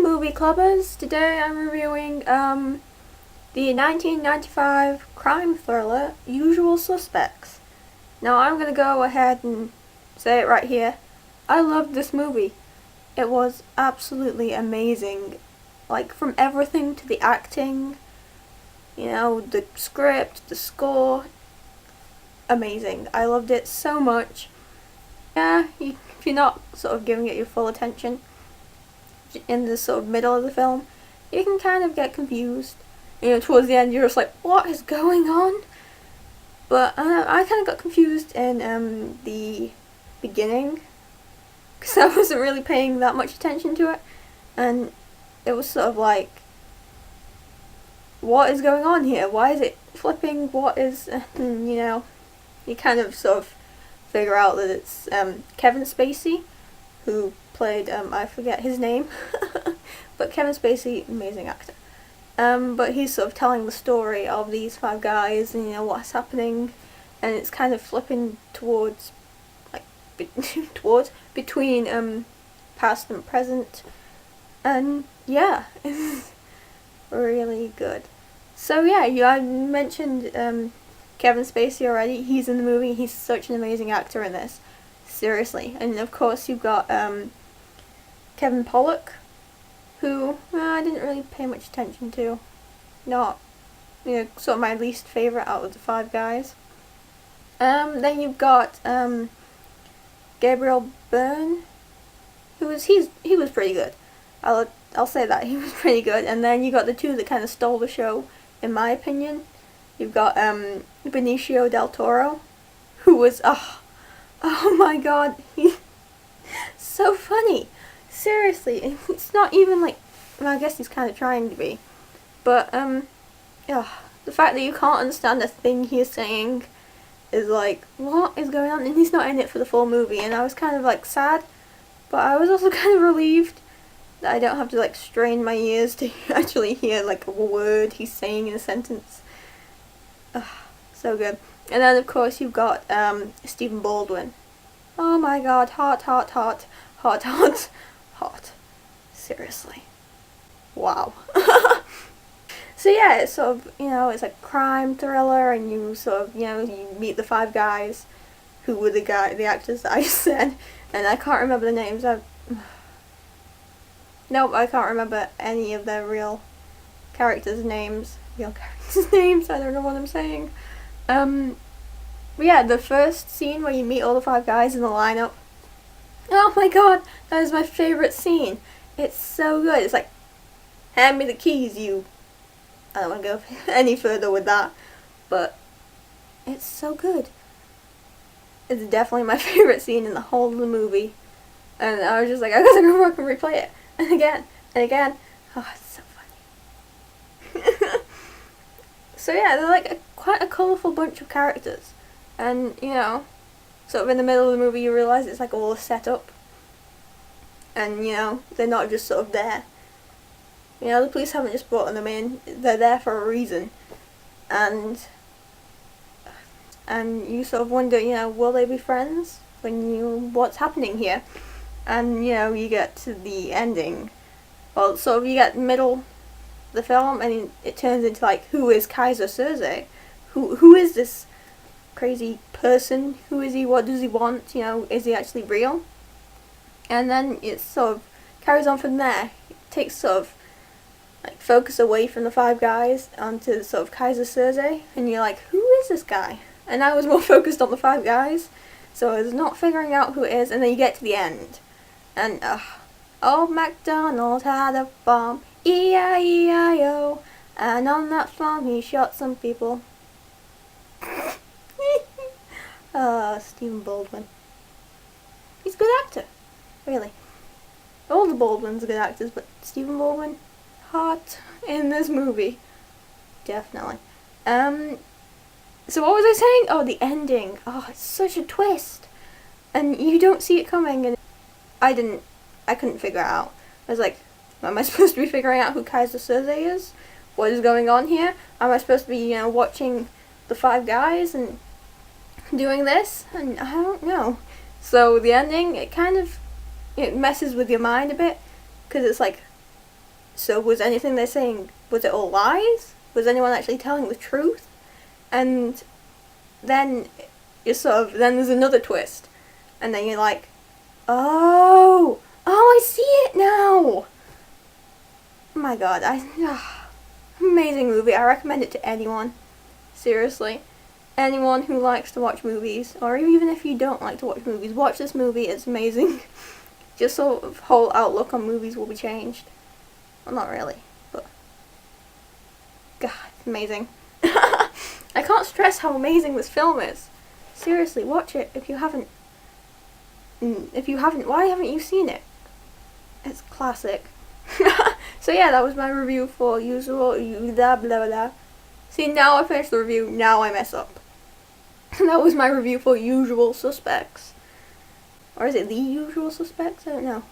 movie clubbers. Today I'm reviewing the 1995 crime thriller Usual Suspects. Now I'm gonna go ahead and say it right here. I loved this movie. It was absolutely amazing. Like, from everything to the acting, the script, the score. Amazing. I loved it so much. Yeah, if you're not sort of giving it your full attention in the sort of middle of the film, you can kind of get confused. Towards the end you're just like, what is going on? But I kind of got confused in the beginning, because I wasn't really paying that much attention to it, and it was sort of like, what is going on here? Why is it flipping? What is, you kind of sort of figure out that it's Kevin Spacey, who played, I forget his name, but Kevin Spacey, amazing actor. But he's sort of telling the story of these five guys and, what's happening, and it's kind of flipping towards, between past and present, and yeah, it's really good. So yeah, I mentioned Kevin Spacey already. He's in the movie. He's such an amazing actor in this. Seriously. And of course you've got Kevin Pollak, who I didn't really pay much attention to. Not, sort of my least favourite out of the five guys. Then you've got Gabriel Byrne, he was pretty good. I'll say that, he was pretty good. And then you got the two that kind of stole the show, in my opinion. You've got Benicio del Toro, who was oh my god, he's so funny. Seriously, it's not even like, well, I guess he's kind of trying to be, but the fact that you can't understand a thing he's saying is like, what is going on? And he's not in it for the full movie, and I was kind of like sad, but I was also kind of relieved that I don't have to like strain my ears to actually hear like a word he's saying in a sentence. So good. And then of course you've got Stephen Baldwin. Oh my god, hot. Seriously. Wow. So yeah, it's sort of, it's a crime thriller, and you sort of, you meet the five guys who were the actors that I said, and I can't remember the names. Nope, I can't remember any of their real characters' names. I don't know what I'm saying. But yeah, the first scene where you meet all the five guys in the lineup. Oh my god, that is my favourite scene. It's so good. It's like, hand me the keys, you. I don't want to go any further with that, but it's so good. It's definitely my favourite scene in the whole of the movie. And I was just like, I gotta go back and replay it. And again, and again. Oh, it's so funny. So yeah, they're like quite a colourful bunch of characters. And, sort of in the middle of the movie you realise it's like all set up. And, they're not just sort of there. The police haven't just brought them in, they're there for a reason. And you sort of wonder, will they be friends? What's happening here? And, you get to the ending. Well, sort of you get middle of the film, and it turns into like, who is Kaiser Soze? Who is this crazy person? Who is he? What does he want? Is he actually real? And then it sort of carries on from there. It takes sort of like focus away from the five guys onto sort of Kaiser Soze, and you're like, who is this guy? And I was more focused on the five guys, so I was not figuring out who it is. And then you get to the end, and old MacDonald had a farm, E-I-E-I-O, and on that farm he shot some people. Stephen Baldwin. He's a good actor, really. All the Baldwins are good actors, but Stephen Baldwin, hot in this movie. Definitely. So what was I saying? Oh, the ending. Oh, it's such a twist. And you don't see it coming, and I couldn't figure it out. I was like, am I supposed to be figuring out who Kaiser Soze is? What is going on here? Am I supposed to be, watching the five guys and doing this? And I don't know. So the ending, it messes with your mind a bit, because it's like, So was anything they're saying, was it all lies? Was anyone actually telling the truth? And then then there's another twist. And then you're like, oh, I see it now. Oh my god, amazing movie. I recommend it to anyone. Seriously. Anyone who likes to watch movies, or even if you don't like to watch movies, watch this movie. It's amazing. Just sort of whole outlook on movies will be changed. Well, not really, but God, it's amazing. I can't stress how amazing this film is. Seriously, watch it if you haven't. Why haven't you seen it? It's classic. So yeah, that was my review for Usual blah blah blah. See, now I finished the review, now I mess up. That was my review for Usual Suspects. Or is it The Usual Suspects? I don't know.